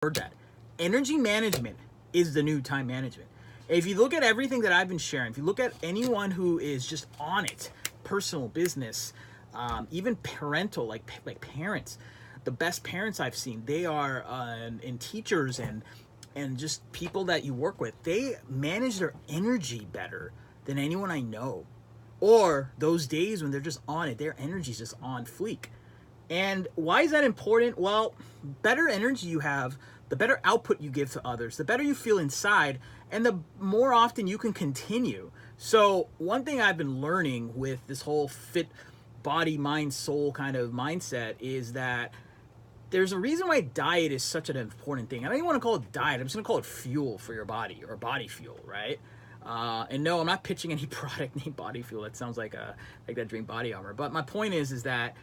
heard that. Energy management is the new time management. If you look at everything that I've been sharing, if you look at anyone who is just on it, personal, business, even parental, like parents, the best parents I've seen, they are and teachers and just people that you work with, they manage their energy better than anyone I know. Or those days when they're just on it, their energy's just on fleek. And why is that important? Well, better energy you have, the better output you give to others, the better you feel inside, and the more often you can continue. So one thing I've been learning with this whole fit body, mind, soul kind of mindset is that there's a reason why diet is such an important thing. I don't even want to call it diet. I'm just going to call it fuel for your body, or body fuel, right? And no, I'm not pitching any product named Body Fuel. That sounds like that drink Body Armor. But my point is that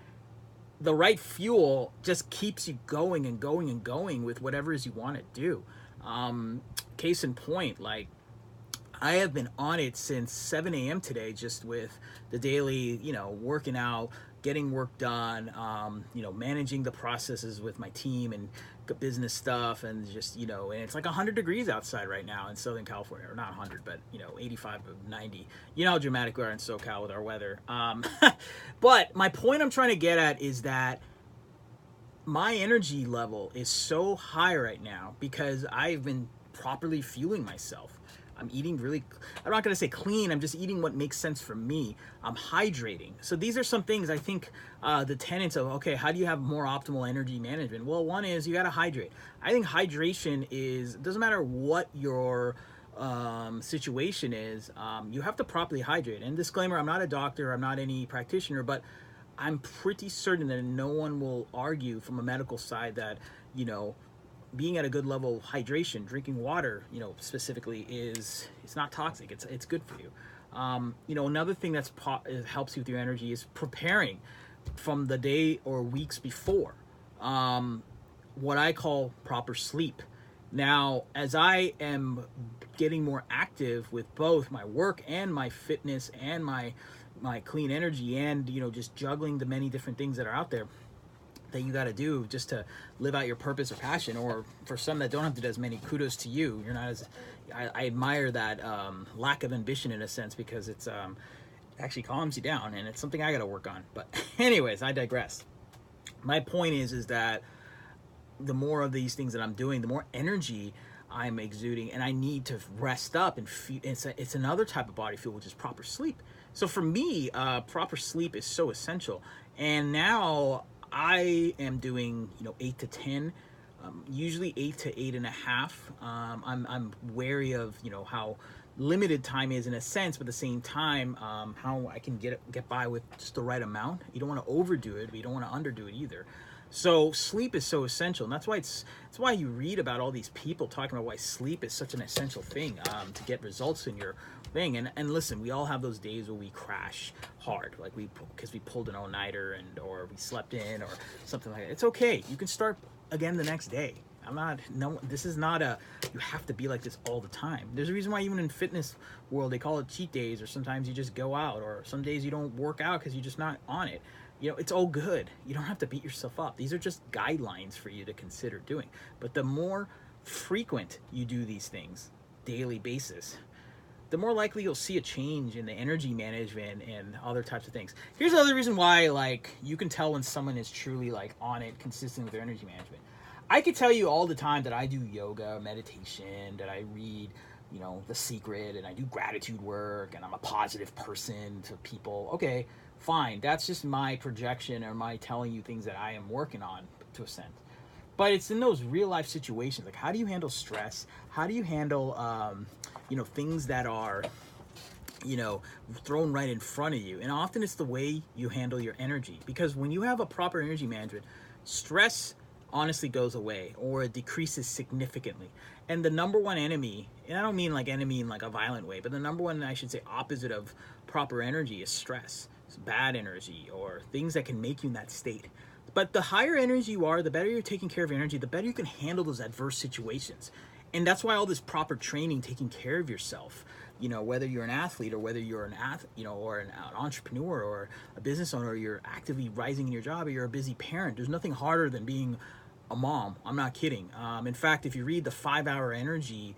the right fuel just keeps you going and going and going with whatever it is you want to do. Case in point, like, I have been on it since 7 a.m. today, just with the daily, working out, getting work done, managing the processes with my team and business stuff, and just, and it's like 100 degrees outside right now in Southern California, or not 100, but 85 to 90. You know how dramatic we are in SoCal with our weather. But my point I'm trying to get at is that my energy level is so high right now because I've been properly fueling myself. I'm eating really, I'm not going to say clean, I'm just eating what makes sense for me. I'm hydrating. So these are some things I think the tenets of, okay, how do you have more optimal energy management? Well, one is you got to hydrate. I think hydration is, doesn't matter what your situation is, you have to properly hydrate. And disclaimer, I'm not a doctor, I'm not any practitioner, but I'm pretty certain that no one will argue from a medical side that, being at a good level of hydration, drinking water, specifically, it's not toxic. It's good for you. Another thing that helps you with your energy is preparing from the day or weeks before. What I call proper sleep. Now, as I am getting more active with both my work and my fitness and my clean energy, and just juggling the many different things that are out there that you got to do just to live out your purpose or passion, or for some that don't have to do as many, kudos to you. You're not as, I admire that lack of ambition in a sense, because it's actually calms you down, and it's something I got to work on. But anyways, I digress. My point is that the more of these things that I'm doing, the more energy I'm exuding, and I need to rest up and it's another type of body fuel, which is proper sleep. So for me, proper sleep is so essential. And now I am doing 8 to 10, usually 8 to 8.5. I'm wary of how limited time is in a sense, but at the same time, how I can get by with just the right amount. You don't want to overdo it, but you don't want to underdo it either. So sleep is so essential, and that's why you read about all these people talking about why sleep is such an essential thing to get results in your thing. And listen, we all have those days where we crash hard, like because we pulled an all-nighter or we slept in or something like that. It's okay. You can start again the next day. This is not you have to be like this all the time. There's a reason why even in fitness world they call it cheat days, or sometimes you just go out, or some days you don't work out because you're just not on it. It's all good. You don't have to beat yourself up. These are just guidelines for you to consider doing. But the more frequent you do these things, daily basis, the more likely you'll see a change in the energy management and other types of things. Here's another reason why, you can tell when someone is truly, on it, consistent with their energy management. I could tell you all the time that I do yoga, meditation, that I read, The Secret, and I do gratitude work, and I'm a positive person to people. Okay, fine. That's just my projection, or my telling you things that I am working on to a sense. But it's in those real life situations, like how do you handle stress? How do you handle, things that are, thrown right in front of you? And often it's the way you handle your energy, because when you have a proper energy management, stress honestly goes away, or it decreases significantly. And the number one enemy, and I don't mean enemy in a violent way, but the number one, I should say, opposite of proper energy is stress. It's bad energy, or things that can make you in that state. But the higher energy you are, the better you're taking care of your energy, the better you can handle those adverse situations. And that's why all this proper training, taking care of yourself, whether you're an athlete, or whether you're or an entrepreneur, or a business owner, or you're actively rising in your job, or you're a busy parent, there's nothing harder than being a mom. I'm not kidding. In fact, if you read the 5-Hour Energy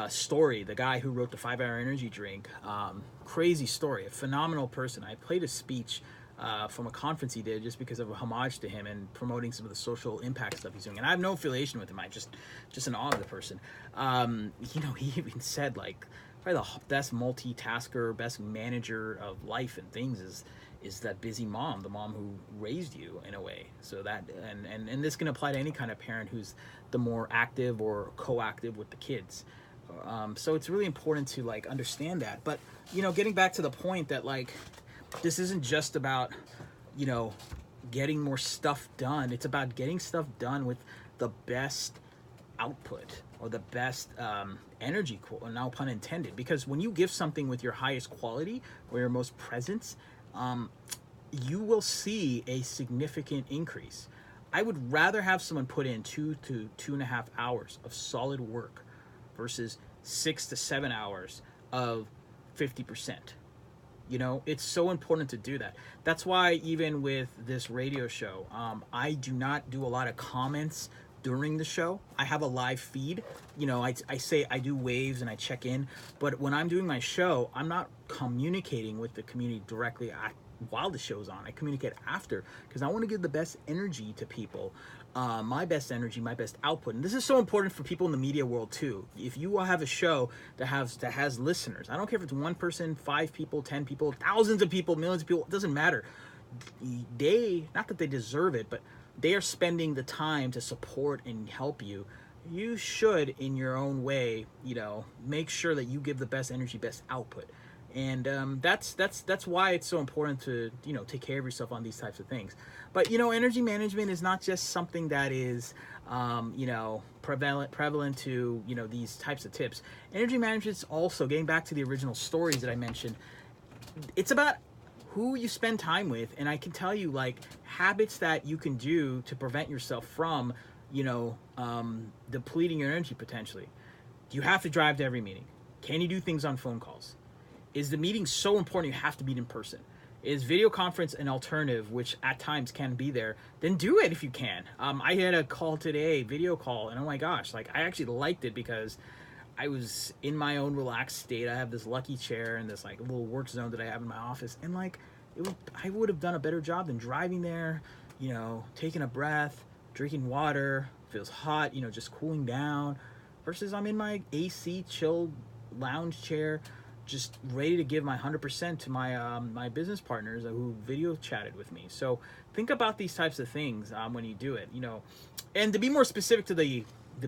story, the guy who wrote the 5-Hour Energy drink, crazy story, a phenomenal person. I played a speech from a conference he did just because of a homage to him and promoting some of the social impact stuff he's doing. And I have no affiliation with him. I just in awe of the person. He even said, like, probably the best multitasker, best manager of life and things is that busy mom, the mom who raised you in a way. So that, and this can apply to any kind of parent who's the more active or co-active with the kids. So it's really important to like understand that. But, getting back to the point that like, this isn't just about, getting more stuff done. It's about getting stuff done with the best output or the best energy, no pun intended. Because when you give something with your highest quality or your most presence, you will see a significant increase. I would rather have someone put in 2 to 2.5 hours of solid work versus 6 to 7 hours of 50%. It's so important to do that. That's why even with this radio show, I do not do a lot of comments during the show. I have a live feed. I say I do waves and I check in, but when I'm doing my show, I'm not communicating with the community directly while the show's on. I communicate after because I want to give the best energy to people, my best energy, my best output. And this is so important for people in the media world too. If you have a show that has listeners, I don't care if it's 1 person, 5 people, 10 people, thousands of people, millions of people, it doesn't matter. Not that they deserve it, but they are spending the time to support and help you. You should, in your own way, make sure that you give the best energy, best output. And that's why it's so important to take care of yourself on these types of things. But energy management is not just something that is prevalent to these types of tips. Energy management is also, getting back to the original stories that I mentioned, it's about who you spend time with. And I can tell you, like, habits that you can do to prevent yourself from depleting your energy potentially. Do you have to drive to every meeting? Can you do things on phone calls? Is the meeting so important you have to meet in person? Is video conference an alternative, which at times can be there? Then do it if you can. I had a call today, video call, and oh my gosh, like, I actually liked it because I was in my own relaxed state. I have this lucky chair and this like little work zone that I have in my office, and like I would have done a better job than driving there, taking a breath, drinking water, feels hot, just cooling down, versus I'm in my AC chilled lounge chair, just ready to give my 100% to my my business partners who video chatted with me. So think about these types of things when you do it, And to be more specific to the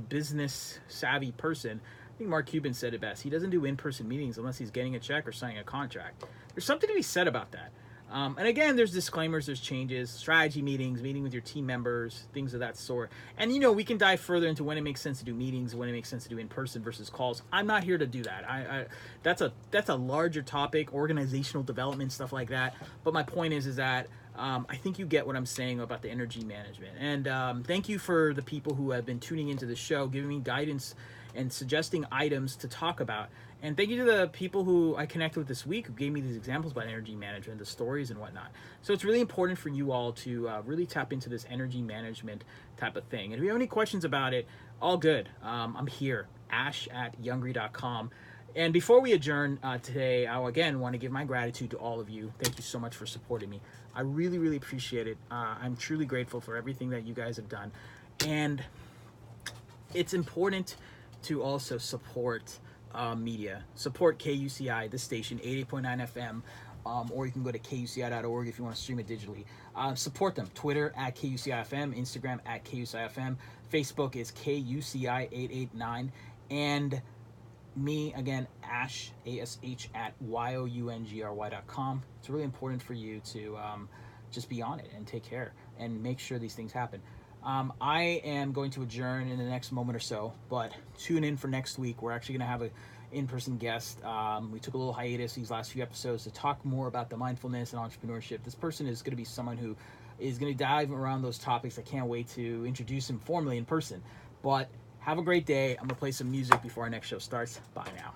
business savvy person, I think Mark Cuban said it best. He doesn't do in-person meetings unless he's getting a check or signing a contract. There's something to be said about that. And again, there's disclaimers, there's changes, strategy meetings, meeting with your team members, things of that sort. And, we can dive further into when it makes sense to do meetings, when it makes sense to do in-person versus calls. I'm not here to do that. That's a larger topic, organizational development, stuff like that. But my point is that I think you get what I'm saying about the energy management. And thank you for the people who have been tuning into the show, giving me guidance and suggesting items to talk about. And thank you to the people who I connected with this week who gave me these examples about energy management, the stories and whatnot. So it's really important for you all to really tap into this energy management type of thing. And if you have any questions about it, all good. I'm here, ash@youngry.com. And before we adjourn today, I again want to give my gratitude to all of you. Thank you so much for supporting me. I really, really appreciate it. I'm truly grateful for everything that you guys have done. And it's important to also support media. Support KUCI, this station, 88.9 FM, or you can go to kuci.org if you want to stream it digitally. Support them. Twitter @KUCIFM, Instagram @KUCIFM, Facebook is KUCI889, and me, again, Ash, ASH, @YOUNGRY.com. It's really important for you to just be on it and take care and make sure these things happen. I am going to adjourn in the next moment or so, but tune in for next week. We're actually going to have an in-person guest. We took a little hiatus these last few episodes to talk more about the mindfulness and entrepreneurship. This person is going to be someone who is going to dive around those topics. I can't wait to introduce him formally in person. But have a great day. I'm going to play some music before our next show starts. Bye now.